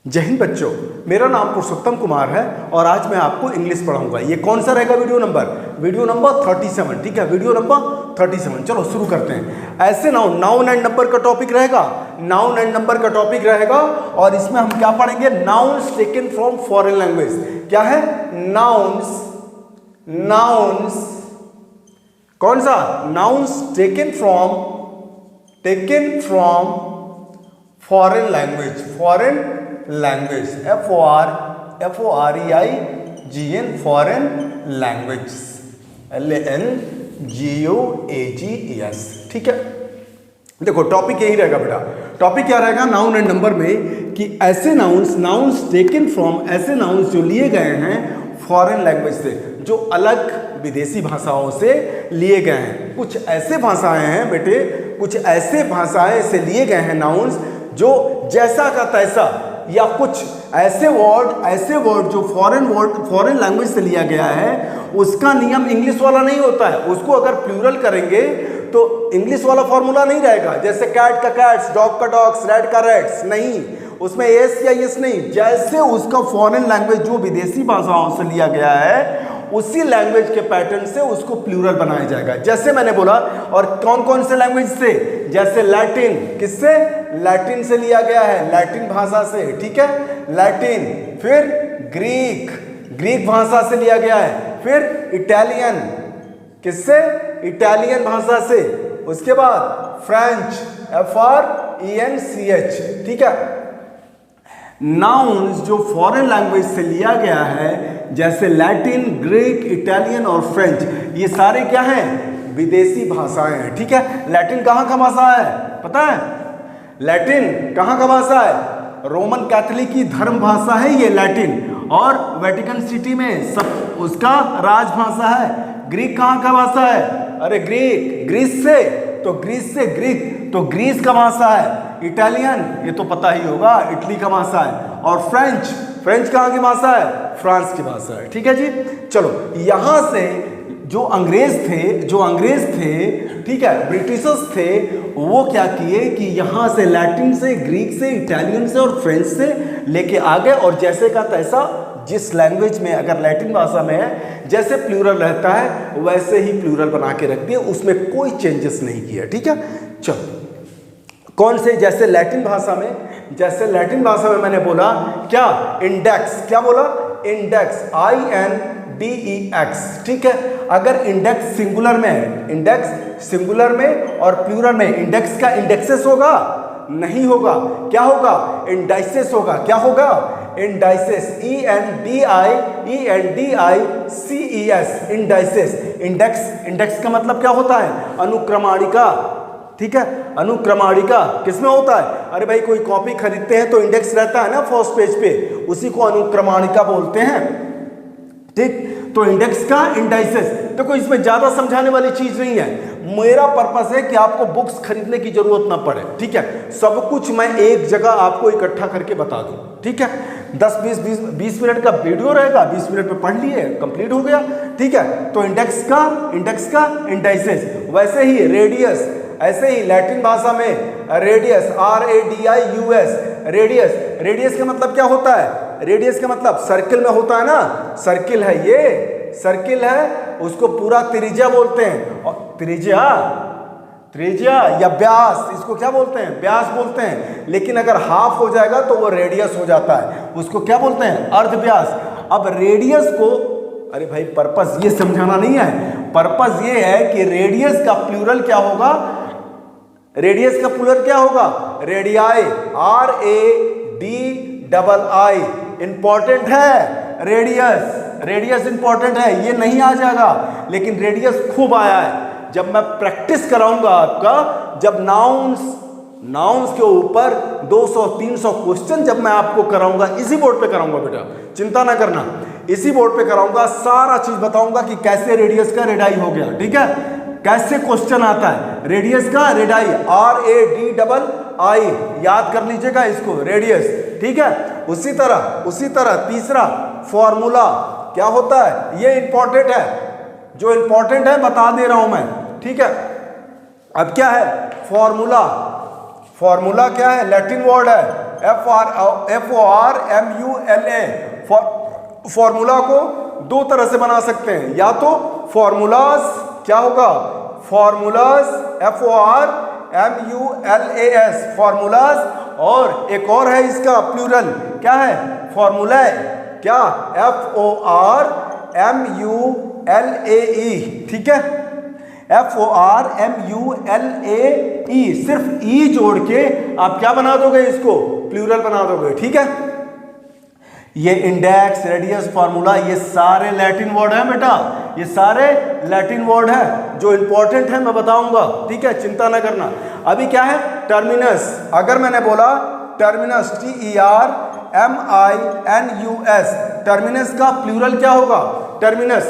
जय हिंद बच्चों, मेरा नाम पुरुषोत्तम कुमार है और आज मैं आपको इंग्लिश पढ़ाऊंगा। ये कौन सा रहेगा वीडियो नंबर 37। ठीक है, वीडियो नंबर 37। चलो शुरू करते हैं। ऐसे नाउन एंड नंबर का टॉपिक रहेगा, नाउन एंड नंबर का टॉपिक रहेगा और इसमें हम क्या पढ़ेंगे? Nouns taken from foreign language. क्या है? नाउन्स कौन सा? Nouns taken from foreign language, FOREIGN foreign language, LANGUAGES। ठीक है, देखो टॉपिक यही रहेगा बेटा। टॉपिक क्या रहेगा नाउन एंड नंबर में कि ऐसे नाउन्स टेकन फ्रॉम, ऐसे नाउन्स जो लिए गए हैं फॉरेन लैंग्वेज से, जो अलग विदेशी भाषाओं से लिए गए हैं। कुछ ऐसे भाषाएं हैं बेटे, कुछ ऐसे भाषाएं से लिए गए हैं नाउन्स जो जैसा का तैसा, या कुछ ऐसे वर्ड जो फॉरेन लैंग्वेज से लिया गया है, उसका नियम इंग्लिश वाला नहीं होता है। उसको अगर प्लूरल करेंगे तो इंग्लिश वाला फॉर्मूला नहीं रहेगा। जैसे कैट का कैट्स, डॉग का डॉग्स, रेड का रेड्स, नहीं, उसमें एस या यस नहीं। जैसे उसका फॉरेन लैंग्वेज जो विदेशी भाषाओं से लिया गया है, उसी लैंग्वेज के पैटर्न से उसको प्लूरल बनाया जाएगा। जैसे मैंने बोला, और कौन कौन से लैंग्वेज से? जैसे लैटिन, किससे? लैटिन से लिया गया है, लैटिन भाषा से। ठीक है, लैटिन। फिर ग्रीक भाषा से लिया गया है। फिर इटालियन, किससे? इटालियन भाषा से। उसके बाद फ्रेंच, FRENCH। ठीक है, नाउन्स जो फॉरेन लैंग्वेज से लिया गया है, जैसे लैटिन, ग्रीक, इटालियन और फ्रेंच, ये सारे क्या हैं? विदेशी भाषाएं हैं। ठीक है, लैटिन कहाँ का भाषा है पता है? लैटिन कहाँ का भाषा है? रोमन कैथोलिक की धर्म भाषा है ये लैटिन, और वेटिकन सिटी में सब उसका राजभाषा है। ग्रीक कहाँ का भाषा है? अरे ग्रीस से ग्रीक तो ग्रीस का भाषा है। इटालियन ये तो पता ही होगा, इटली का भाषा है। और फ्रेंच कहाँ की भाषा है? फ्रांस की भाषा है। ठीक है जी, चलो यहाँ से जो अंग्रेज थे, ठीक है, ब्रिटिशर्स थे, वो क्या किए कि यहाँ से लैटिन से, ग्रीक से, इटालियन से और फ्रेंच से लेके आ गए, और जैसे का तैसा जिस लैंग्वेज में, अगर लैटिन भाषा में है जैसे प्लूरल रहता है वैसे ही प्लूरल बना के रख दिए, उसमें कोई चेंजेस नहीं किया। ठीक है, चलो कौन से? जैसे लैटिन भाषा में मैंने बोला क्या? इंडेक्स। क्या बोला? Index, INDEX। ठीक है, अगर इंडेक्स सिंगुलर में है, इंडेक्स सिंगुलर में और प्लूरल में, इंडेक्स का इंडेक्सेस होगा? नहीं होगा। क्या होगा? इंडाइसेस होगा। क्या होगा? Indices, ENDICES, indices. इंडेक्स का मतलब क्या होता है? अनुक्रमणिका। ठीक है, अनुक्रमणिका किसमें होता है? अरे भाई कोई कॉपी खरीदते हैं तो इंडेक्स रहता है ना फर्स्ट पेज पे, उसी को अनुक्रमणिका बोलते हैं। ठीक, तो इंडेक्स का इंडाइसेस। देखो इसमें ज्यादा समझाने वाली चीज नहीं है। मेरा पर्पस है कि आपको बुक्स खरीदने की जरूरत ना पड़े। ठीक है, सब कुछ मैं एक जगह आपको इकट्ठा करके बता दूं। ठीक है, 10-20 मिनट का वीडियो रहेगा, 20 मिनट में पढ़ लिए, कंप्लीट हो गया। ठीक है, तो इंडेक्स का इंडाइसेस। वैसे ही रेडियस, ऐसे ही लैटिन भाषा में रेडियस, RADIUS, रेडियस का मतलब क्या होता है? रेडियस का मतलब सर्किल में होता है ना, सर्किल है, ये सर्किल है, उसको पूरा त्रिज्या बोलते हैं। और त्रिज्या या व्यास, इसको क्या बोलते हैं? व्यास बोलते हैं। लेकिन अगर हाफ हो जाएगा तो वो रेडियस हो जाता है, उसको क्या बोलते हैं? अर्धव्यास। अब रेडियस को, अरे भाई पर्पस ये समझाना नहीं है, पर्पस ये है कि रेडियस का प्लूरल क्या होगा? रेडियस का प्लूरल क्या होगा? Radii, RADII। इंपॉर्टेंट है रेडियस इंपॉर्टेंट है, ये नहीं आ जाएगा, लेकिन रेडियस खूब आया है। जब मैं प्रैक्टिस कराऊंगा आपका, जब नाउन्स के ऊपर 200-300 क्वेश्चन जब मैं आपको कराऊंगा, इसी बोर्ड पे कराऊंगा बेटा, चिंता ना करना, इसी बोर्ड पे कराऊंगा, सारा चीज बताऊंगा कि कैसे रेडियस का रेडाई हो गया। ठीक है, कैसे क्वेश्चन आता है रेडियस का रेडाई, RADII, याद कर लीजिएगा इसको, रेडियस। ठीक है, उसी तरह तीसरा फॉर्मूला क्या होता है? ये इंपॉर्टेंट है, जो इंपॉर्टेंट है बता दे रहा हूं मैं। ठीक है, अब क्या है? फॉर्मूला क्या है? लैटिन वर्ड है, FORMULA। फॉर्मूला को दो तरह से बना सकते हैं, या तो फॉर्मूलाज, क्या होगा, फॉर्मूलाज FORMULAS फॉर्मूलाज, और एक और है इसका प्लूरल, क्या है, फॉर्मूला, क्या, FORMULAE, ठीक है, FORMULAE, सिर्फ ई जोड़ के आप क्या बना दोगे, इसको प्लूरल बना दोगे, ठीक है। ये इंडेक्स, रेडियस, फार्मूला, ये सारे लैटिन वर्ड है बेटा, ये सारे लैटिन वर्ड है जो इंपॉर्टेंट है, मैं बताऊंगा, ठीक है, चिंता ना करना। अभी क्या है, टर्मिनस। अगर मैंने बोला टर्मिनस, TERMINUS, टर्मिनस का प्लूरल क्या होगा, टर्मिनस।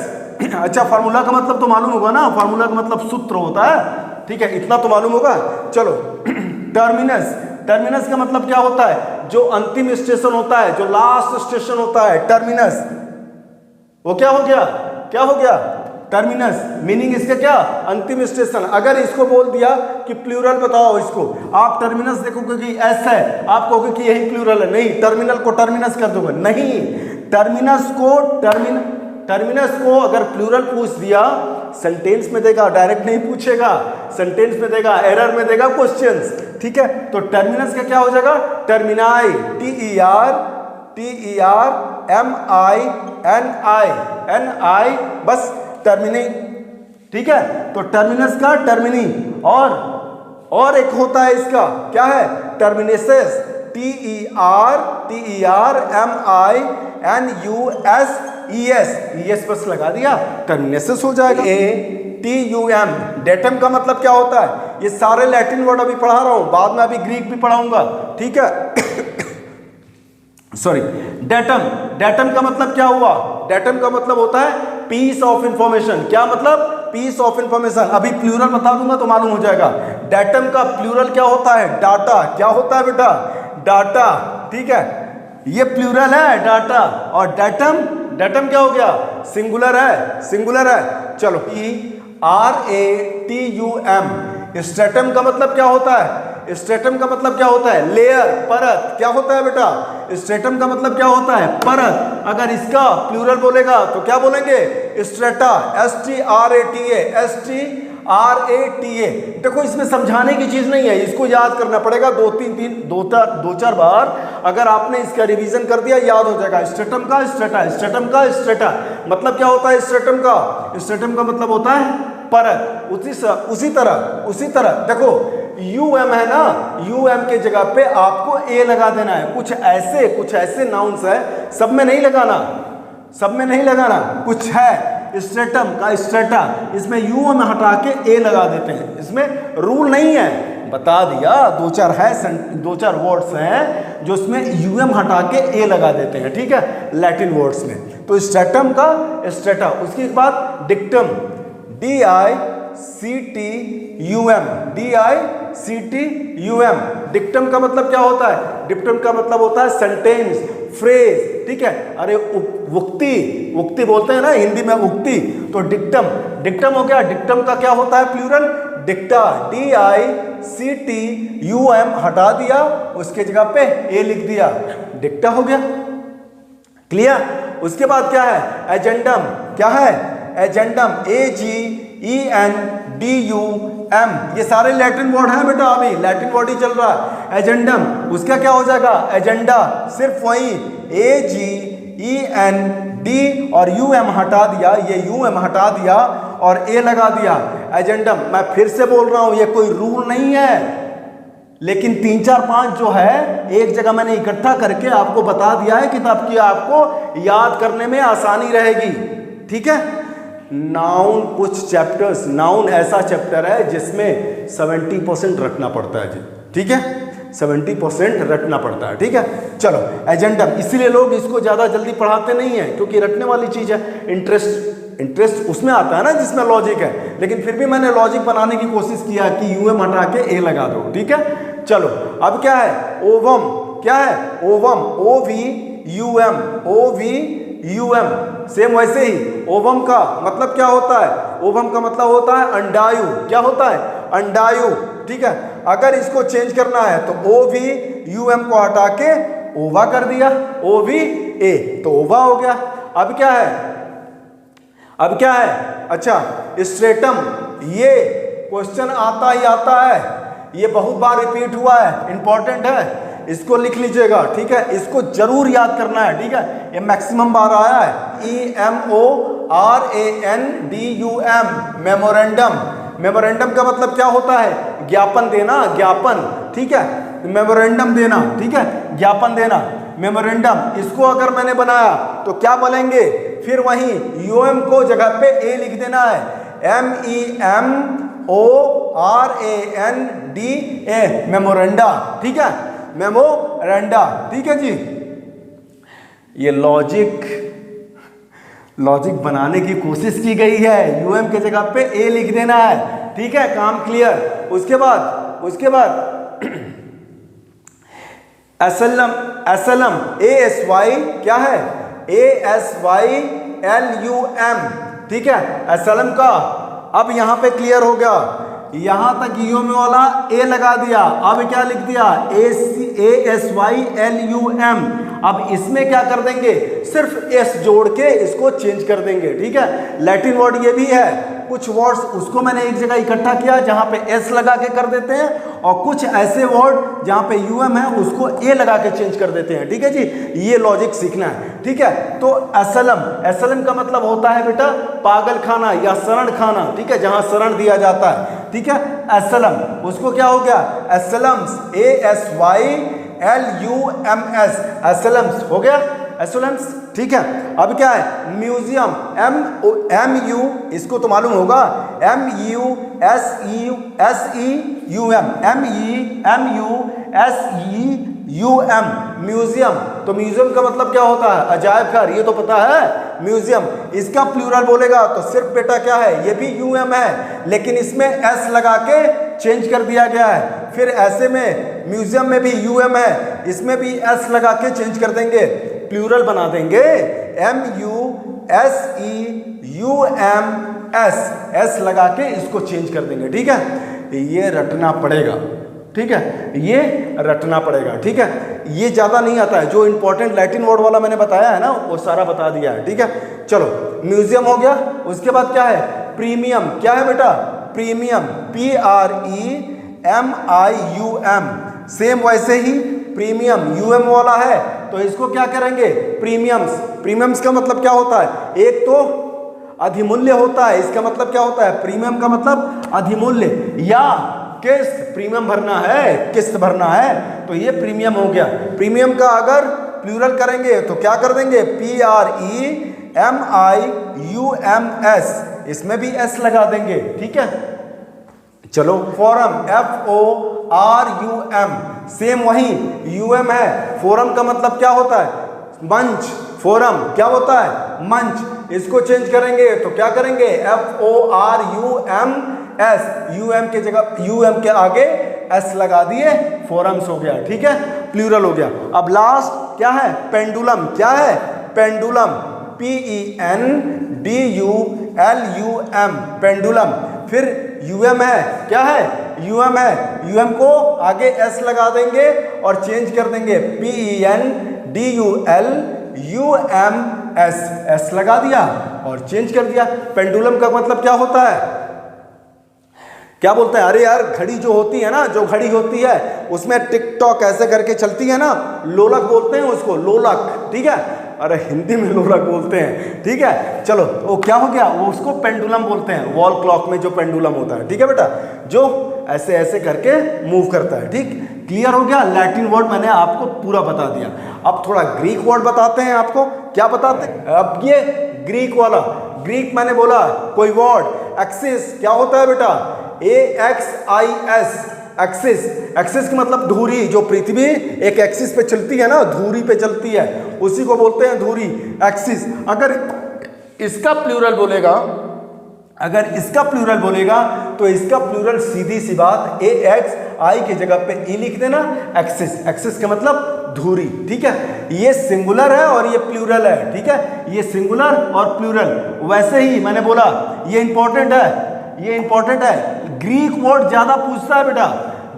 अच्छा, फार्मूला का मतलब तो मालूम होगा ना, फार्मूला का मतलब सूत्र होता है, ठीक है, इतना तो मालूम होगा। चलो, टर्मिनस, टर्मिनस का मतलब क्या होता है, जो अंतिम स्टेशन होता है, जो लास्ट स्टेशन होता है, टर्मिनस। वो क्या हो गया, क्या हो गया, टर्मिनस। मीनिंग इसका क्या, अंतिम स्टेशन। अगर इसको बोल दिया कि प्लूरल बताओ इसको, आप टर्मिनस देखोगे कि एस है, आप कहोगे कि यही प्लूरल है, नहीं, टर्मिनल को टर्मिनस कर दोगे, नहीं, टर्मिनस को अगर प्लूरल पूछ दिया, सेंटेंस में देगा, डायरेक्ट नहीं पूछेगा, सेंटेंस में देगा, एरर में देगा, क्वेश्चंस, ठीक है। तो टर्मिनस का क्या हो जाएगा, टर्मिनाई, TERMINI, बस टर्मिनी, ठीक है। तो टर्मिनस का टर्मिनी, और एक होता है इसका, क्या है, टर्मिनेसेस, TERMINUSES, बस लगा दिया, टर्मिनेसेस हो जाएगा। ATUM, डेटम का मतलब क्या होता है, ये सारे लैटिन वर्ड अभी पढ़ा रहा हूं, बाद में अभी ग्रीक भी पढ़ाऊंगा, ठीक है। सॉरी, डेटम का मतलब क्या हुआ, डेटम का मतलब होता है पीस ऑफ इंफॉर्मेशन। क्या मतलब, पीस ऑफ इंफॉर्मेशन। अभी प्लूरल बता दूंगा तो मालूम हो जाएगा। डेटम का प्लूरल क्या होता है, डाटा। क्या होता है बेटा, डाटा, ठीक है, ये प्लूरल है डाटा, और डेटम क्या हो गया, सिंगुलर है, चलो, ERATUM, स्ट्रेटम का मतलब क्या होता है, स्ट्रेटम का मतलब क्या होता है, लेयर, परत। क्या होता है बेटा, स्ट्रेटम का मतलब क्या होता है, परत। अगर इसका प्लूरल बोलेगा तो क्या बोलेंगे, स्ट्रेटा, STRATA। देखो, इसमें समझाने की चीज नहीं है, इसको याद करना पड़ेगा, दो चार बार अगर आपने इसका रिवीजन कर दिया, याद हो जाएगा। स्ट्रेटम का स्ट्रेटा मतलब क्या होता है, स्ट्रेटम का मतलब होता है परत। उसी तरह देखो, UM है ना, UM के जगह पे आपको A लगा देना है। कुछ ऐसे नाउन्स है, सब में नहीं लगाना, कुछ है स्ट्रेटम का स्ट्रेटा, इसमें UM हटा के A लगा देते हैं, इसमें रूल नहीं है, बता दिया। दो चार वर्ड्स हैं जो इसमें UM हटा के A लगा देते हैं, ठीक है, लैटिन वर्ड्स में। तो स्ट्रेटम का स्ट्रेटा, उसके बाद डिक्टम, DICTUM, डिक्टम का मतलब क्या होता है, डिक्टम का मतलब होता है सेंटेंस, फ्रेज, ठीक है। अरे उक्ति बोलते हैं ना हिंदी में, उक्ति, तो डिक्टम हो गया। डिक्टम का क्या होता है प्लूरल, डिक्टा, DICTUM हटा दिया, उसके जगह पे A लिख दिया, डिक्टा हो गया, क्लियर। उसके बाद क्या है, एजेंडम। क्या है, एजेंडम, AGENDUM, ये सारे लैटिन वर्ड हैं बेटा, अभी लैटिन वर्ड ही चल रहा है। एजेंडम, उसका क्या हो जाएगा, एजेंडा, सिर्फ वही AGEND और UM हटा दिया, ये UM हटा दिया और A लगा दिया, एजेंडम। मैं फिर से बोल रहा हूं, ये कोई रूल नहीं है, लेकिन 3 4 5 जो है एक जगह मैंने इकट्ठा करके आपको बता दिया है, किताब की आपको याद करने में आसानी रहेगी, ठीक है। नाउन, कुछ चैप्टर्स, नाउन ऐसा चैप्टर है जिसमें 70% रखना पड़ता है जी, ठीक है, 70% रखना पड़ता है, ठीक है। चलो, एजेंडम, इसीलिए लोग इसको ज़्यादा जल्दी पढ़ाते नहीं हैं, क्योंकि रटने वाली चीज़ है। इंटरेस्ट उसमें आता है ना जिसमें लॉजिक है, लेकिन फिर भी मैंने लॉजिक बनाने की कोशिश किया कि UM हटा के A लगा दो, ठीक है। चलो, अब क्या है, ओवम। क्या है, ओवम, OVUM, सेम वैसे ही ओवम का मतलब क्या होता है, ओवम का मतलब होता है अंडायु। क्या होता है, अंडायु, ठीक है। अगर इसको चेंज करना है तो ओ वी यू एम को हटा के ओवा कर दिया, ओ वी ए, तो ओवा हो गया। अब क्या है, अब क्या है, अच्छा स्ट्रेटम, ये क्वेश्चन आता ही आता है, ये बहुत बार रिपीट हुआ है, इंपॉर्टेंट है, इसको लिख लीजिएगा, ठीक है, इसको जरूर याद करना है, ठीक है, ये मैक्सिमम बार आया है। EMORANDUM, memorandum. मेमोरेंडम का मतलब क्या होता है, ज्ञापन देना, ज्ञापन, ठीक है, मेमोरेंडम देना, ठीक है, ज्ञापन देना, मेमोरेंडम। इसको अगर मैंने बनाया तो क्या बोलेंगे, फिर वहीं यूएम को जगह पे ए लिख देना है, MEMORANDA, मेमोरेंडा, ठीक है, मेमोरेंडा, ठीक है जी। ये लॉजिक बनाने की कोशिश की गई है, यूएम के जगह पे ए लिख देना है, ठीक है, काम क्लियर। उसके बाद एसएलएम, ASY क्या है, ASYLUM, ठीक है, एसएलएम का। अब यहां पे क्लियर हो गया, यहां तक यूएम वाला ए लगा दिया, अब क्या लिख दिया, ASYLUM। अब इसमें क्या कर देंगे, सिर्फ एस जोड़ के इसको चेंज कर देंगे, ठीक है। लैटिन वर्ड ये भी है, कुछ वर्ड्स उसको मैंने एक जगह इकट्ठा किया जहां पे एस लगा के कर देते हैं, और कुछ ऐसे वर्ड जहां पे यूएम है उसको ए लगा के चेंज कर देते हैं, ठीक है जी। ये लॉजिक सीखना है, ठीक है। तो एसएलएम का मतलब होता है बेटा पागल खाना या शरण खाना, ठीक है, जहां शरण दिया जाता है, ठीक है, एसएलएम। उसको क्या हो गया, एसएलएम्स, ASYLUMS, एसएलएम्स हो गया, एसएलएम्स, ठीक है। अब क्या है, म्यूजियम, MU, इसको तो मालूम होगा, MUSEUM, म्यूजियम। तो म्यूजियम का मतलब क्या होता है, अजायब घर, ये तो पता है, म्यूजियम। इसका प्लूरल बोलेगा तो सिर्फ बेटा क्या है, ये भी यूएम है, लेकिन इसमें एस लगा के चेंज कर दिया गया है। फिर ऐसे में म्यूजियम में भी यूएम है, इसमें भी एस लगा के चेंज कर देंगे, प्लूरल बना देंगे, MUSEUMS, एस लगा के इसको चेंज कर देंगे, ठीक है। ये रटना पड़ेगा, ठीक है, ये रटना पड़ेगा, ठीक है। ये ज्यादा नहीं आता है, जो इंपॉर्टेंट लैटिन वर्ड वाला मैंने बताया है ना वो सारा बता दिया है, ठीक है। चलो म्यूजियम हो गया। उसके बाद क्या है, प्रीमियम, क्या है बेटा, प्रीमियम, PREMIUM, सेम वैसे ही प्रीमियम यूएम वाला है तो इसको क्या करेंगे, प्रीमियम्स। प्रीमियम्स का मतलब क्या होता है, एक तो अधिमूल्य होता है, इसका मतलब क्या होता है, प्रीमियम का मतलब अधिमूल्य, या किस्त, प्रीमियम भरना है, किस्त भरना है, तो ये प्रीमियम हो गया। प्रीमियम का अगर प्लूरल करेंगे तो क्या कर देंगे, PREMIUMS, इसमें भी एस लगा देंगे, ठीक है। चलो फोरम, FORUM, सेम वही यूएम है। फोरम का मतलब क्या होता है, मंच, फोरम क्या होता है, मंच। इसको चेंज करेंगे तो क्या करेंगे, FORUMS, यूएम के जगह, यूएम के आगे एस लगा दिए, फोरम्स हो गया, ठीक है, प्लूरल हो गया। अब लास्ट क्या है, पेंडुलम, क्या है, पेंडुलम, PENDULUM, पेंडुलम। फिर यूएम है, क्या है, यूएम है, यूएम को आगे एस लगा देंगे और चेंज कर देंगे, PENDULUMS, एस लगा दिया और चेंज कर दिया। पेंडुलम का मतलब क्या होता है, क्या बोलते हैं, अरे यार घड़ी जो होती है ना, जो घड़ी होती है उसमें टिक टॉक ऐसे करके चलती है ना, लोलक बोलते हैं उसको, लोलक, ठीक है, अरे हिंदी में लोलक बोलते हैं, ठीक है। चलो वो क्या हो गया, वो उसको पेंडुलम बोलते हैं, वॉल क्लॉक में जो पेंडुलम होता है, ठीक है बेटा, जो ऐसे ऐसे करके मूव करता है, ठीक। क्लियर हो गया, लैटिन वर्ड मैंने आपको पूरा बता दिया। अब थोड़ा ग्रीक वर्ड बताते हैं आपको, क्या बताते हैं, अब ये ग्रीक वाला, ग्रीक मैंने बोला कोई वर्ड, एक्सिस, क्या होता है बेटा, AXIS, एक्सिस। एक्सिस का मतलब धुरी, जो पृथ्वी एक एक्सिस पे चलती है ना, धुरी पे चलती है, उसी को बोलते हैं धुरी, एक्सिस। अगर इसका प्लूरल बोलेगा, अगर इसका प्लूरल बोलेगा तो इसका प्लूरल सीधी सी बात AXI की जगह पे ई लिख देना, एक्सिस। एक्सिस का मतलब धुरी, ठीक है। ये सिंगुलर है और ये प्लूरल है, ठीक है, ये सिंगुलर और प्लूरल। वैसे ही मैंने बोला ये इंपॉर्टेंट है, ये इंपॉर्टेंट है, ग्रीक वर्ड ज्यादा पूछता है बेटा,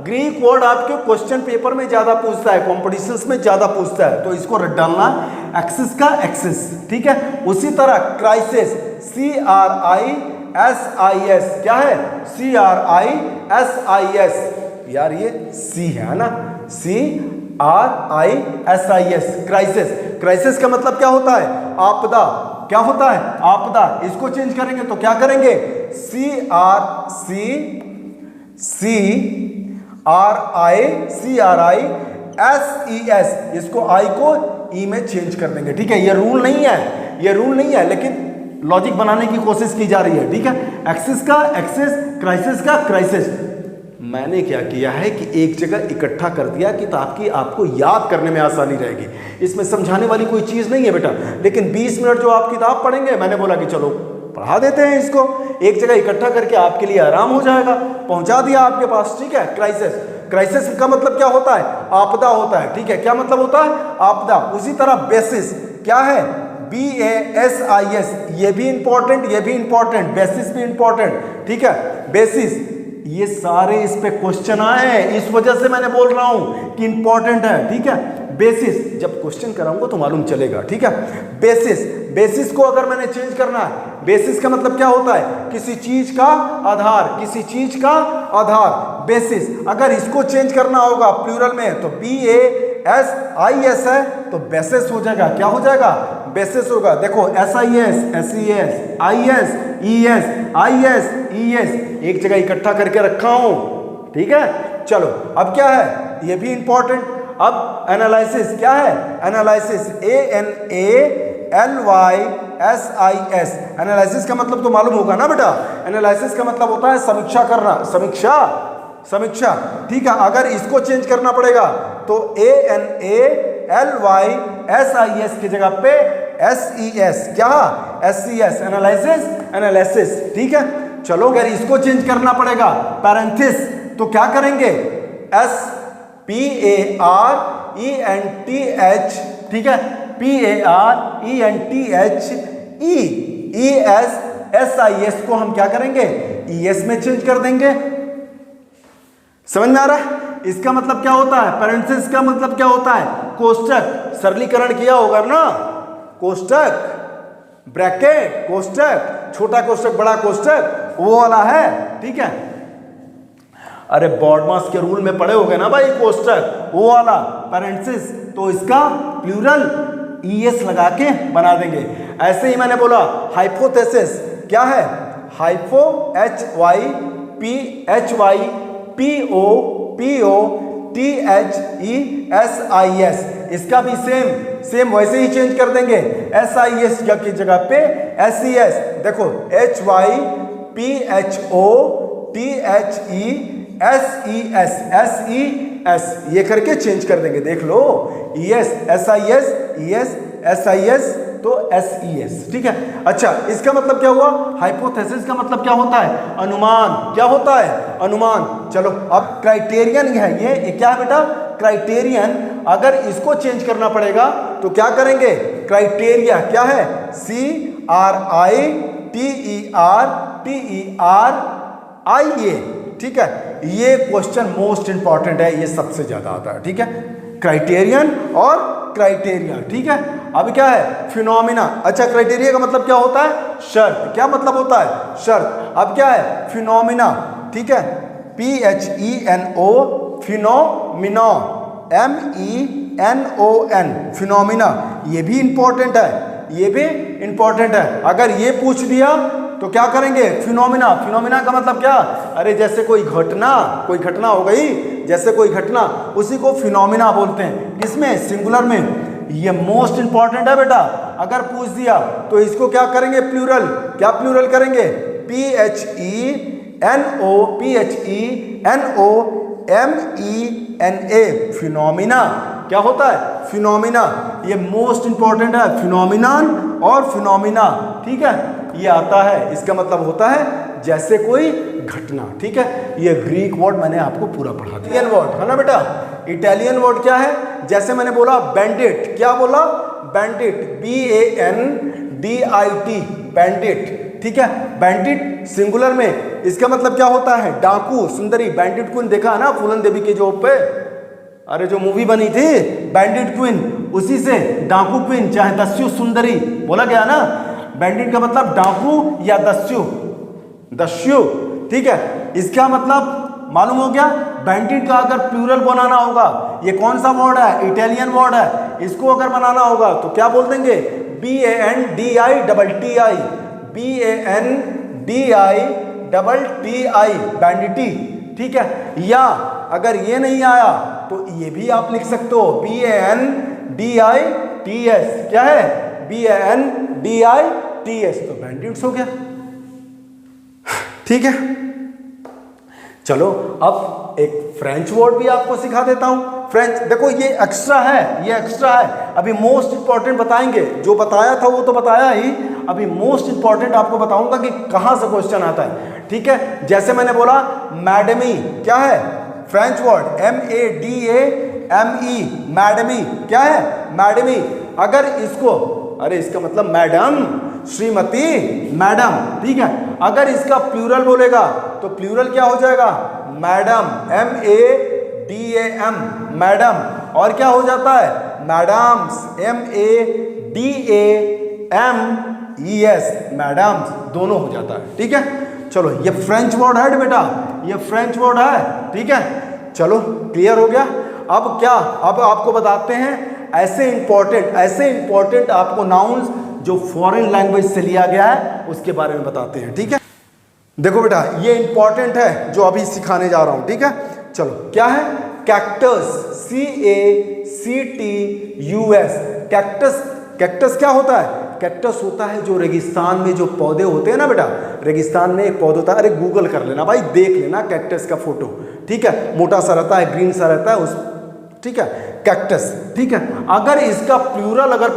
ग्रीक वर्ड आपके क्वेश्चन पेपर में ज्यादा पूछता है, कॉम्पिटिशन्स में ज्यादा पूछता है, तो इसको रट डालना, एक्सिस का एक्सिस, ठीक है। उसी तरह क्राइसिस, CRISIS, क्या है? CRISIS, यार ये सी है ना, CRISIS, क्राइसिस। क्राइसिस का मतलब क्या होता है? आपदा। क्या होता है? आपदा। इसको चेंज करेंगे तो क्या करेंगे? CRISIS, इसको आई को ई में चेंज कर देंगे, ठीक है। ये रूल नहीं है, ये रूल नहीं है, लेकिन लॉजिक बनाने की कोशिश की जा रही है, ठीक है। एक्सिस का एक्सिस, क्राइसिस का क्राइसिस। मैंने क्या किया है कि एक जगह इकट्ठा कर दिया कि ताकि आपको याद करने में आसानी रहेगी। इसमें समझाने वाली कोई चीज नहीं है बेटा, लेकिन 20 मिनट जो आप किताब पढ़ेंगे, मैंने बोला कि चलो पढ़ा देते हैं इसको, एक जगह इकट्ठा करके आपके लिए आराम हो जाएगा। पहुंचा दिया आपके पास, ठीक है। क्राइसिस, क्राइसिस का मतलब क्या होता है? आपदा होता है, ठीक है। क्या मतलब होता है? आपदा। उसी तरह बेसिस, क्या है? BASIS, ये भी इंपॉर्टेंट, ये भी इंपॉर्टेंट, बेसिस भी इंपॉर्टेंट, ठीक है। बेसिस, ये सारे इस पे क्वेश्चन आए हैं, इस वजह से मैंने बोल रहा हूं कि इंपॉर्टेंट है, ठीक है। बेसिस, जब क्वेश्चन कराऊंगा तो मालूम चलेगा, ठीक है। बेसिस, बेसिस को अगर मैंने चेंज करना है, बेसिस का मतलब क्या होता है? किसी चीज का आधार, किसी चीज का आधार, बेसिस। अगर इसको चेंज करना होगा प्लूरल में तो BASIS है, तो बेसिस हो जाएगा। क्या हो जाएगा? बेसिस होगा। देखो SIS, SES, IS, ES, IS, ES, एक जगह इकट्ठा करके रखा हूं, ठीक है। चलो अब क्या है? ये भी इंपॉर्टेंट। अब एनालिसिस, क्या है? एनालिसिस, ANALYSIS, एनालिसिस का मतलब तो मालूम होगा ना बेटा। एनालिसिस का मतलब होता है समीक्षा करना, समीक्षा, समीक्षा, ठीक है। अगर इसको चेंज करना पड़ेगा तो ANALYSIS की जगह पे SES, क्या? SES, एनालिसिस, एनालिसिस, ठीक है। चलो अगर इसको चेंज करना पड़ेगा पैरेंथिस, तो क्या करेंगे? SPARENTH, ठीक है। PARENTHEESSIS को हम क्या करेंगे? ES में चेंज कर देंगे। समझ में आ रहा है? इसका मतलब क्या होता है? पैरेंथेसिस का मतलब क्या होता है? कोष्टक। सरलीकरण किया होगा ना, कोष्टक, ब्रैकेट, कोष्टक, छोटा कोष्टक, बड़ा कोष्टक, वो वाला है, ठीक है। अरे बॉडमास के रूल में पढ़े होगे ना भाई, कोष्टक, वो वाला पैरेंथेसिस, तो इसका प्लूरल ES लगा के बना देंगे। ऐसे ही मैंने बोला हाइपोथेसिस, क्या है? हाइपो, HYPOTHESIS, इसका भी सेम वैसे ही चेंज कर देंगे। SIS की जगह पे SES। देखो HYPHOTHESES, ये करके चेंज कर देंगे। देख लो, ES, SIS, ES, SIS, तो SES, ठीक है। अच्छा, इसका मतलब क्या हुआ? हाइपोथेसिस का मतलब क्या होता है? अनुमान। क्या होता है? अनुमान। चलो अब क्राइटेरियन है, ये क्या है बेटा? क्राइटेरियन। अगर इसको चेंज करना पड़ेगा तो क्या करेंगे? क्राइटेरिया, क्या है? CRITERIA, ठीक है। ये क्वेश्चन मोस्ट इंपॉर्टेंट है, ये सबसे ज्यादा आता है, ठीक है। क्राइटेरियन और क्राइटेरिया, ठीक है। अब क्या है? फिनोमिना। अच्छा, क्राइटेरिया का मतलब क्या होता है? शर्त। क्या मतलब होता है? शर्त। अब क्या है? फिनोमिना, ठीक है। PHENO, phenomena, MENON, phenomena. ये भी इंपॉर्टेंट है, ये भी इंपॉर्टेंट है। अगर ये पूछ दिया तो क्या करेंगे? फिनोमिना। फिनोमिना का मतलब क्या? अरे जैसे कोई घटना हो गई, जैसे कोई घटना, उसी को फिनोमिना बोलते हैं। किसमें? सिंगुलर में। ये मोस्ट इंपॉर्टेंट है बेटा। अगर पूछ दिया तो इसको क्या करेंगे? प्लूरल। क्या प्लूरल करेंगे? PHENOMENA, phenomena. क्या होता है? फिनोमिना। ये मोस्ट इंपॉर्टेंट है, फिनोमिनन और फिनोमिना, ठीक है। ये आता है, इसका मतलब होता है जैसे कोई घटना, ठीक है। ये ग्रीक वर्ड मैंने आपको पूरा पढ़ा दिया। इटालियन वर्ड है ना बेटा। इटालियन वर्ड क्या है? जैसे मैंने बोला बैंडिट। क्या बोला? बैंडिट, BANDIT, बैंडिट, ठीक है। बैंडिट सिंगुलर में इसका मतलब क्या होता है? डाकू, सुंदरी। बैंडिट क्वीन देखा है ना फूलन देवी के जॉब पे, अरे जो मूवी बनी थी बैंडिट क्वीन, उसी से डाकू क्वीन चाहे दस्यु सुंदरी बोला गया ना। बैंडिट का मतलब डाकू या दस्यु, दस्यु, ठीक है। इसका मतलब मालूम हो गया। बैंडिट का अगर प्लूरल बनाना होगा, ये कौन सा वर्ड है? इटालियन वर्ड है। इसको अगर बनाना होगा तो क्या बोल देंगे? BANDITTI, BANDITTI, बैंडिटी, ठीक है। या अगर ये नहीं आया तो ये भी आप लिख सकते हो BANDITS, क्या है? BANDITS, तो बैंडिट्स हो गया, ठीक है। चलो अब एक फ्रेंच वर्ड भी आपको सिखा देता हूं। फ्रेंच देखो ये एक्स्ट्रा है, ये एक्स्ट्रा है। अभी मोस्ट इंपॉर्टेंट बताएंगे, जो बताया था वो तो बताया ही, अभी मोस्ट इंपॉर्टेंट आपको बताऊंगा कि कहां से क्वेश्चन आता है, ठीक है। जैसे मैंने बोला मैडमी, क्या है? फ्रेंच वर्ड MADAME, मैडमी, क्या है? मैडमी। अगर इसको, अरे इसका मतलब मैडम, श्रीमती, मैडम, ठीक है। अगर इसका प्लूरल बोलेगा तो प्लूरल क्या हो जाएगा? Madam, MADAM, madam. और क्या हो जाता है? मैडम्स, MADAMES, मैडम्स, दोनों हो जाता है, ठीक है। चलो ये फ्रेंच वर्ड है बेटा, ये फ्रेंच वर्ड है, ठीक है। चलो क्लियर हो गया। अब क्या, अब आपको बताते हैं ऐसे इंपॉर्टेंट आपको नाउन्स जो फॉरेन लैंग्वेज से लिया गया है उसके बारे में बताते हैं, ठीक है। देखो बेटा ये इंपॉर्टेंट है जो अभी सिखाने जा रहा हूं, ठीक है। चलो क्या है? Cactus, CACTUS, cactus. कैक्टस क्या होता है? कैक्टस होता है जो रेगिस्तान में जो पौधे होते हैं ना बेटा, रेगिस्तान में एक पौधा होता है, अरे गूगल कर लेना भाई, देख लेना कैक्टस का फोटो, ठीक है। मोटा सा रहता है, ग्रीन सा रहता है उस, ठीक है, कैक्टस, ठीक है। अगर इसका प्लूरल अगर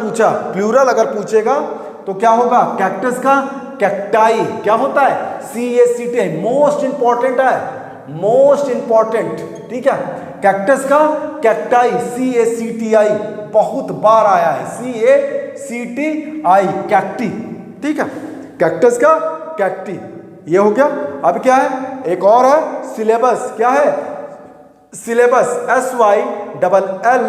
पूछेगा तो क्या होगा? कैक्टस का कैक्टाई, क्या होता है? CACT, मोस्ट इंपॉर्टेंट है, मोस्ट इंपॉर्टेंट, ठीक है। कैक्टस का कैक्टाई, CACTI, बहुत बार आया है, CACTI, कैक्टी, ठीक है। कैक्टस का कैक्टी, ये हो गया। अब क्या है? एक और है सिलेबस, क्या है? सिलेबस, SYLLLABUS,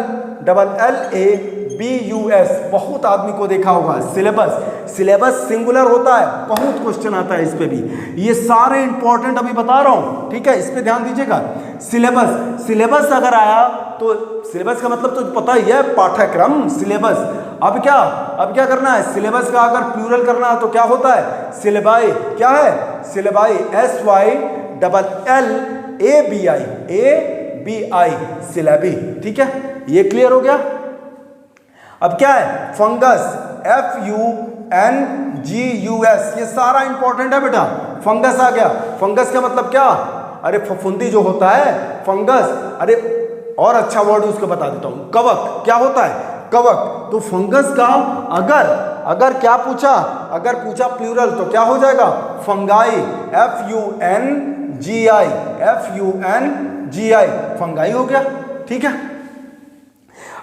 बहुत आदमी को देखा होगा सिलेबस। सिलेबस सिंगुलर होता है, बहुत क्वेश्चन आता है इस पे भी। ये सारे इंपॉर्टेंट अभी बता रहा हूं, ठीक है, इस पे ध्यान दीजिएगा। सिलेबस अगर आया तो सिलेबस का मतलब तो पता ही है, पाठ्यक्रम, सिलेबस। अब क्या करना है? सिलेबस का अगर प्लूरल करना है तो क्या होता है? सिलेबाई, क्या है? सिलेबाई, SYLLABI, सिलेबी, ठीक है। ये क्लियर हो गया। अब क्या है? फंगस, FUNGUS, ये सारा इंपॉर्टेंट है बेटा। फंगस आ गया। फंगस का मतलब क्या? अरे फफूंदी जो होता है, फंगस। अरे और अच्छा वर्ड उसको बता देता हूं, कवक। क्या होता है? कवक। तो फंगस का अगर क्या पूछा, अगर पूछा प्लूरल तो क्या हो जाएगा? फंगाई, FUNGI, फंगाई हो गया, ठीक है।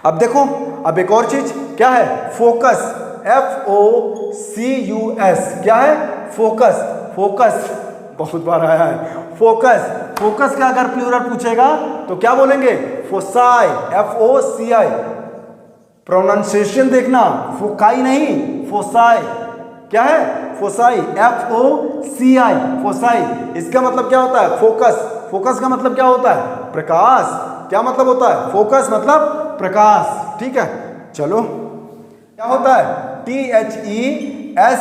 अब देखो, अब एक और चीज क्या है? फोकस, FOCUS, क्या है? फोकस, बहुत बार आया है। फोकस का अगर प्लूरल पूछेगा तो क्या बोलेंगे? फोसाई, FOCI, प्रोनाउंसिएशन देखना, फोकाई नहीं, फोसाई, क्या है? Foci, FOCI, foci. इसका मतलब क्या होता है? फोकस का मतलब क्या होता है? प्रकाश। क्या मतलब होता है? फोकस मतलब प्रकाश, ठीक है। चलो क्या होता है? THESIS,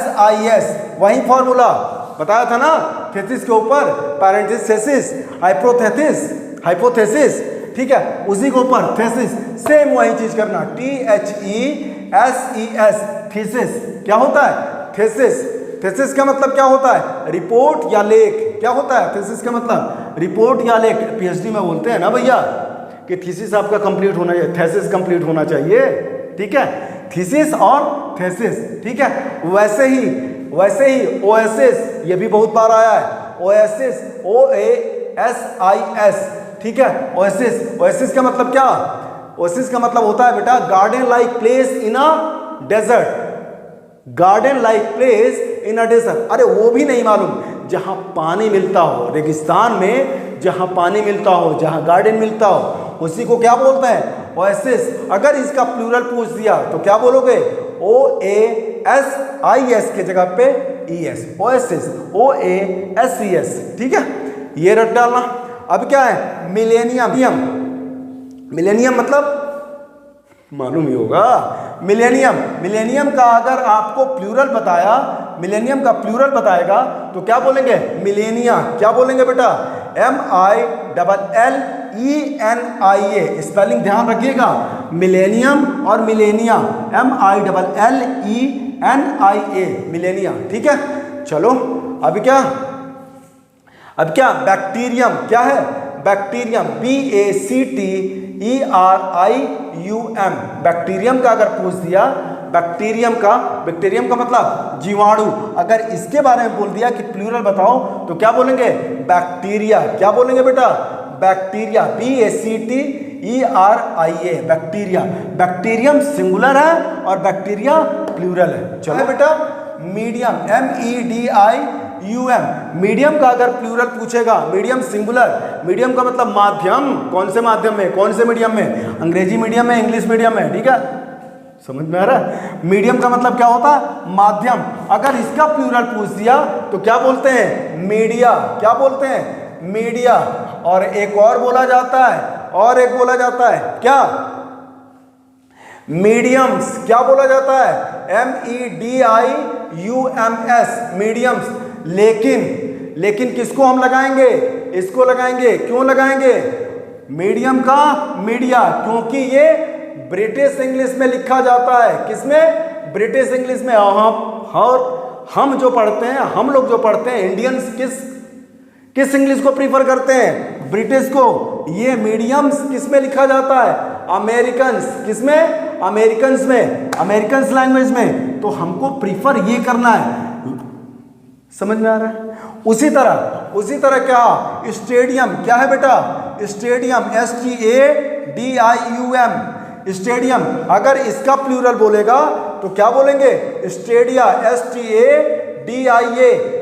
वही फॉर्मूला बताया था ना थेसिस के ऊपर, पैरेंथेसिस, हाइपोथेसिस, ठीक है, उसी के ऊपर थेसिस, सेम वही चीज करना। THESES, thesis. क्या होता है? थेसिस का मतलब क्या होता है? रिपोर्ट या लेख। क्या होता है थेसिस का मतलब? रिपोर्ट या लेख। PhD में बोलते हैं ना भैया कि थीसिस आपका कंप्लीट होना चाहिए, थेसिस कंप्लीट होना चाहिए, ठीक है। थीसिस और थेसिस, ठीक है। वैसे ही ओएसिस, ये भी बहुत बार आया है। ओएसिस, OASIS, ठीक है। ओएसिस का मतलब क्या? ओएसिस का मतलब होता है बेटा garden like place in a desert. Garden like place in a desert, अरे वो भी नहीं मालूम, जहाँ पानी मिलता हो, रेगिस्तान में जहाँ पानी मिलता हो, जहाँ गार्डन मिलता हो, उसी को क्या बोलते हैं? ओएसिस। अगर इसका प्लूरल पूछ दिया तो क्या बोलोगे? OASIS के जगह पे ES, ओएसिस, OASES। ठीक है, ये रट डालना। अब क्या है? मिलेनियम। मिलेनियम मतलब मालूम ही होगा, मिलेनियम का अगर आपको प्लूरल बताया, मिलेनियम का प्लूरल बताएगा तो क्या बोलेंगे? मिलेनिया। क्या बोलेंगे बेटा? MILLENIA, स्पेलिंग ध्यान रखिएगा, मिलेनियम और मिलेनिया, MILLENIA, मिलेनिया। ठीक है, चलो अब क्या बैक्टीरियम। क्या है? Bacterium, BACTERIUM। बैक्टीरियम का अगर पूछ दिया, बैक्टीरियम का मतलब जीवाणु, अगर इसके बारे में बोल दिया कि प्लूरल बताओ तो क्या बोलेंगे? बैक्टीरिया। क्या बोलेंगे बेटा? Bacteria, BACTERIA, bacteria. Bacterium singular है और बैक्टीरिया प्लूरल है। चलो बेटा, मीडियम, MEDIUM। मीडियम का अगर प्लूरल पूछेगा, मीडियम सिंगुलर, मीडियम का मतलब माध्यम। कौन से माध्यम में? कौन से मीडियम में? अंग्रेजी मीडियम में, इंग्लिश मीडियम में। ठीक है, समझ में आ रहा है? मीडियम का मतलब क्या होता है? माध्यम। अगर इसका प्लूरल पूछ दिया तो क्या बोलते हैं? मीडिया। क्या बोलते हैं? मीडिया। और एक और बोला जाता है, क्या? मीडियम्स। क्या बोला जाता है? MEDIUMS, mediums. लेकिन किसको हम लगाएंगे? इसको लगाएंगे। क्यों लगाएंगे? मीडियम का मीडिया, क्योंकि ये ब्रिटिश इंग्लिश में लिखा जाता है। किसमें? ब्रिटिश इंग्लिश में। हम जो पढ़ते हैं, हम लोग जो पढ़ते हैं, इंडियंस किस इंग्लिश को प्रीफर करते हैं? ब्रिटिश को। ये मीडियम्स किस में लिखा जाता है? अमेरिकन्स। किसमें? अमेरिकन्स में, अमेरिकन्स लैंग्वेज में। तो हमको प्रीफर ये करना है। समझ में आ रहा है? उसी तरह क्या? स्टेडियम। क्या है बेटा? Stadium, STADIUM, stadium. अगर इसका प्लूरल बोलेगा तो क्या बोलेंगे? Stadia, STADIA।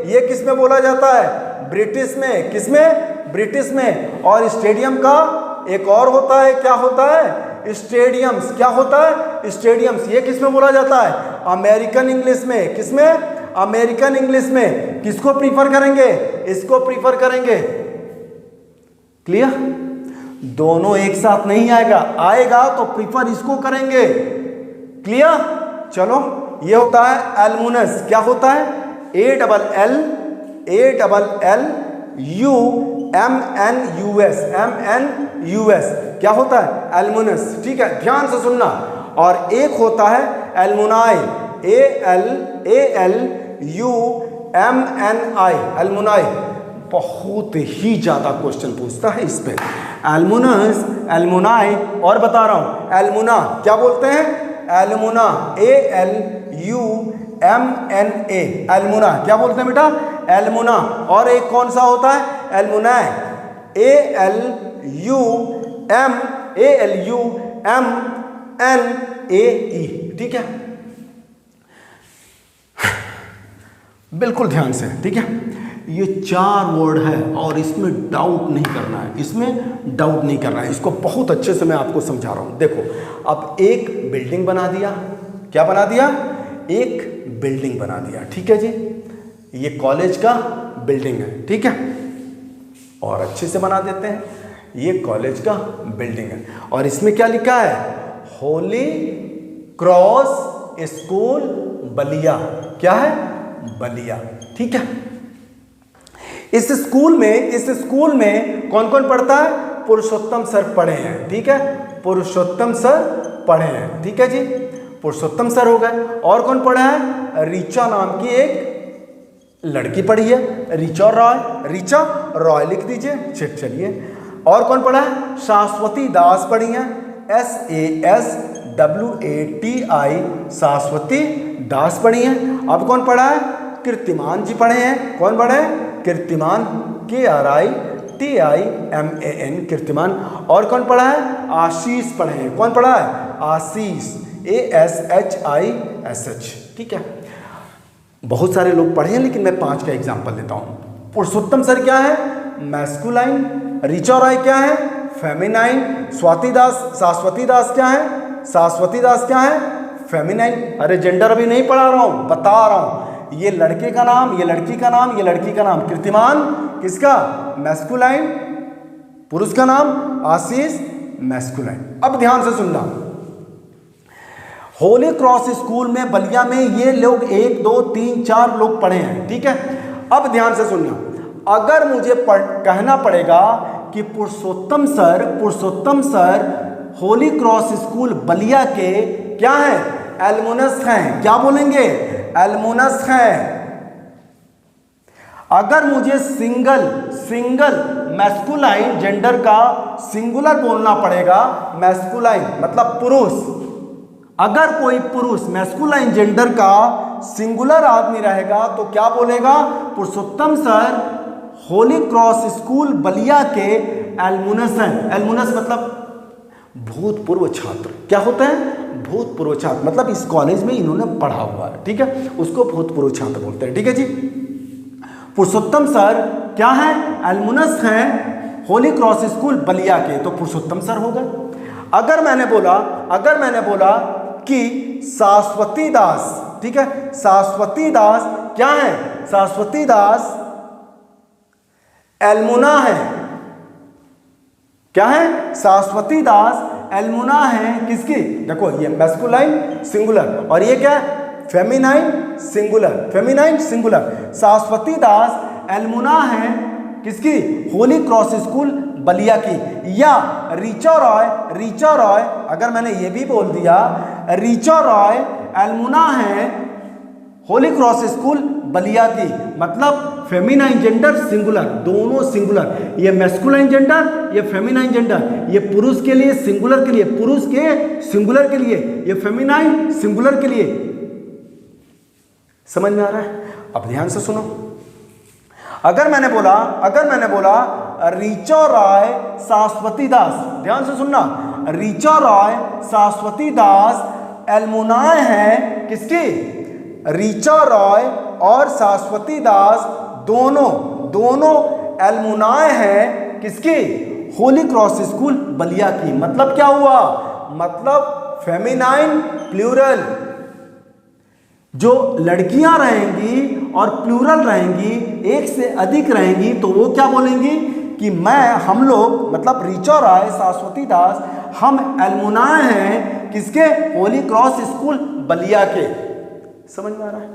ये किस में बोला जाता है? ब्रिटिश में। किसमें? ब्रिटिश में। और स्टेडियम का एक और होता है, क्या होता है? स्टेडियम्स। क्या होता है? स्टेडियम्स। ये किस में बोला जाता है? अमेरिकन इंग्लिश में। किसमें? अमेरिकन इंग्लिश में। किसको प्रीफर करेंगे? इसको प्रीफर करेंगे। क्लियर? दोनों एक साथ नहीं आएगा तो प्रीफर इसको करेंगे। क्लियर? चलो, ये होता है एल्मुनस। क्या होता है? ALLUMNUS, क्या होता है? एल्मुनस। ठीक है, ध्यान से सुनना। और एक होता है एल्मुनाई, ALLUMNI, एल्मुनाई। बहुत ही ज्यादा क्वेश्चन पूछता है इस पे। एल्मुनस, एल्मुनाई, और बता रहा हूं एल्मुना। क्या बोलते हैं? एल्मुना, ALUMNA, एल्मुना। क्या बोलते हैं बेटा? एल्मुना। और एक कौन सा होता है? एल्मुनाई, ALUMNAE। ठीक है, बिल्कुल ध्यान से। ठीक है, ये 4 वर्ड है और इसमें डाउट नहीं करना है, इसको बहुत अच्छे से मैं आपको समझा रहा हूं। देखो, अब एक बिल्डिंग बना दिया। क्या बना दिया? एक बिल्डिंग बना दिया। ठीक है जी, ये कॉलेज का बिल्डिंग है। ठीक है, और अच्छे से बना देते हैं। ये कॉलेज का बिल्डिंग है और इसमें क्या लिखा है? Holi Cross school Ballia. क्या है? बलिया। ठीक है, इस स्कूल में कौन कौन पढ़ता है? पुरुषोत्तम सर पढ़े हैं। ठीक है, पुरुषोत्तम सर पढ़े हैं। ठीक है जी, पुरुषोत्तम सर हो गए। और कौन पढ़ा है? ऋचा नाम की एक लड़की पढ़ी है, ऋचा रॉय लिख दीजिए। चलिए, और कौन पढ़ा है? शाश्वती दास पढ़ी है, SASWATI, शाश्वती दास पढ़ी है। अब कौन पढ़ा है? कीर्तिमान जी पढ़े हैं। कौन पढ़े? कीर्तिमान, KRITIMAN, कीर्तिमान। और कौन पढ़ा है? आशीष पढ़े हैं। कौन पढ़ा है? आशीष, ASHISH। ठीक है, बहुत सारे लोग पढ़े हैं, लेकिन मैं 5 का एग्जाम्पल लेता हूं। पुरुषोत्तम सर क्या है? मैस्कुलाइन। ऋचा रॉय क्या है? फेमिनाइन। शाश्वती दास क्या है? शाश्वती दास क्या है? फेमिनाइन। अरे जेंडर अभी नहीं पढ़ा रहा हूं, बता रहा हूं। ये लड़के का नाम, ये लड़की का नाम, ये लड़की का नाम। कीर्तिमान किसका? मैस्कुलाइन। पुरुष का नाम आशीष, मैस्कुलाइन। अब ध्यान से सुनना, होली क्रॉस स्कूल में बलिया में ये लोग 1 2 3 4 लोग पढ़े हैं, ठीक है। अब ध्यान से सुनना, अगर मुझे कहना पड़ेगा कि Purushottam sir Holy Cross school Ballia के क्या है? एल्मुनस हैं। क्या बोलेंगे? एल्मुनस हैं। अगर मुझे सिंगल मैस्कुलाइन जेंडर का सिंगुलर बोलना पड़ेगा, मैस्कुलाइन मतलब पुरुष। अगर कोई पुरुष मैस्कुलाइन जेंडर का सिंगुलर आदमी रहेगा तो क्या बोलेगा? Purushottam sir Holy Cross school Ballia के एल्मुनस हैं। एल्मुनस मतलब भूतपूर्व छात्र। क्या होता है? भूतपूर्व छात्र, मतलब इस कॉलेज में इन्होंने पढ़ा हुआ है, ठीक है, उसको भूतपूर्व छात्र बोलते हैं, ठीक है जी। पुरुषोत्तम सर क्या है? एल्मुनस हैं होली क्रॉस स्कूल बलिया के, तो पुरुषोत्तम सर हो गए। अगर मैंने बोला कि शाश्वती दास, ठीक है, शाश्वती दास क्या है? शाश्वती दास एल्मुना है। क्या है? शाश्वती दास एल्मुना है किसकी? देखो ये मैस्कुलाइन सिंगुलर और ये क्या है? Feminine singular. शाश्वती दास एल्मुना है किसकी? होली क्रॉस स्कूल बलिया की। या ऋचा रॉय, अगर मैंने ये भी बोल दिया ऋचा रॉय एल्मुना है होली क्रॉस स्कूल बलिया की, मतलब फेमिनाइन जेंडर सिंगुलर, दोनों सिंगुलर। ये मैस्कुलाइन जेंडर, ये फेमिनाइन जेंडर, ये पुरुष के लिए सिंगुलर के लिए, पुरुष के सिंगुलर के लिए, ये फेमिनाइन सिंगुलर के लिए। समझ में आ रहा है? अब ध्यान से सुनो, अगर मैंने बोला ऋचा रॉय शाश्वती दास, ध्यान से सुनना, ऋचा रॉय शाश्वती दास एल्मुनाए हैं किसकी? ऋचा रॉय और शाश्वती दास दोनों एल्मुनाए हैं किसकी? होली क्रॉस स्कूल बलिया की। मतलब क्या हुआ? मतलब फेमिनाइन प्लूरल। जो लड़कियां रहेंगी और प्लूरल रहेंगी, एक से अधिक रहेंगी, तो वो क्या बोलेंगी कि हम लोग मतलब ऋचा रॉय शाश्वती दास हम एल्मुनाए हैं किसके? होली क्रॉस स्कूल बलिया के। समझ में आ रहा है?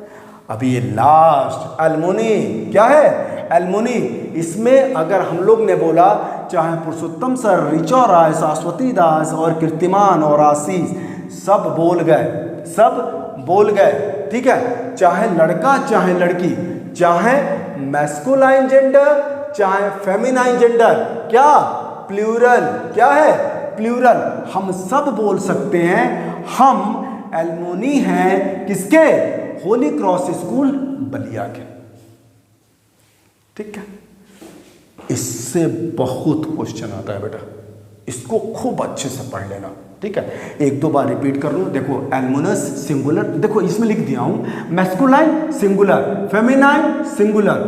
अभी ये लास्ट एल्मुनी क्या है? एल्मुनी। इसमें अगर हम लोग ने बोला चाहे पुरुषोत्तम सर, ऋचा रॉय, शाश्वती दास और कीर्तिमान और आशीष सब बोल गए, ठीक है, चाहे लड़का चाहे लड़की, चाहे मैस्कुलाइन जेंडर चाहे फेमिनाइन जेंडर, क्या? प्लूरल। क्या है? प्लूरल। हम सब बोल सकते हैं हम एल्मुनी हैं किसके? होली क्रॉस स्कूल बलिया के, ठीक है। इससे बहुत क्वेश्चन आता है बेटा, इसको खूब अच्छे से पढ़ लेना, ठीक है। 1-2 बार रिपीट कर लो। देखो एल्मुनस सिंगुलर, देखो इसमें लिख दिया हूं masculine singular, feminine singular,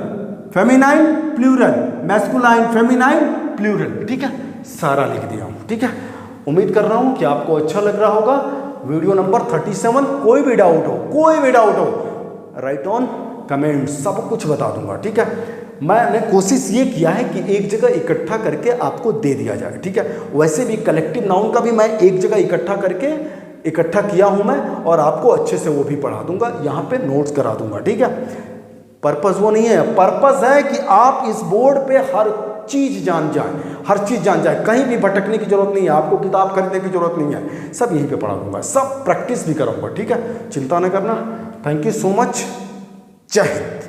feminine plural, masculine feminine plural, ठीक है, सारा लिख दिया हूं, ठीक है। उम्मीद कर रहा हूं कि आपको अच्छा लग रहा होगा। वीडियो नंबर 37, कोई भी डाउट हो राइट ऑन कमेंट, सब कुछ बता दूंगा, ठीक है। मैंने कोशिश ये किया है कि एक जगह इकट्ठा करके आपको दे दिया जाए, ठीक है। वैसे भी कलेक्टिव नाउन का भी मैं एक जगह इकट्ठा किया हूं मैं, और आपको अच्छे से वो भी पढ़ा दूंगा, यहाँ पे नोट्स करा दूंगा, ठीक है। पर्पस वो नहीं है, पर्पस है कि आप इस बोर्ड पे हर चीज जान जाए, कहीं भी भटकने की जरूरत नहीं है, आपको किताब खरीदने की जरूरत नहीं है, सब यहीं पे पढ़ा दूंगा, सब प्रैक्टिस भी कराऊंगा, ठीक है। चिंता न करना। Thank you so much. जय हिंद।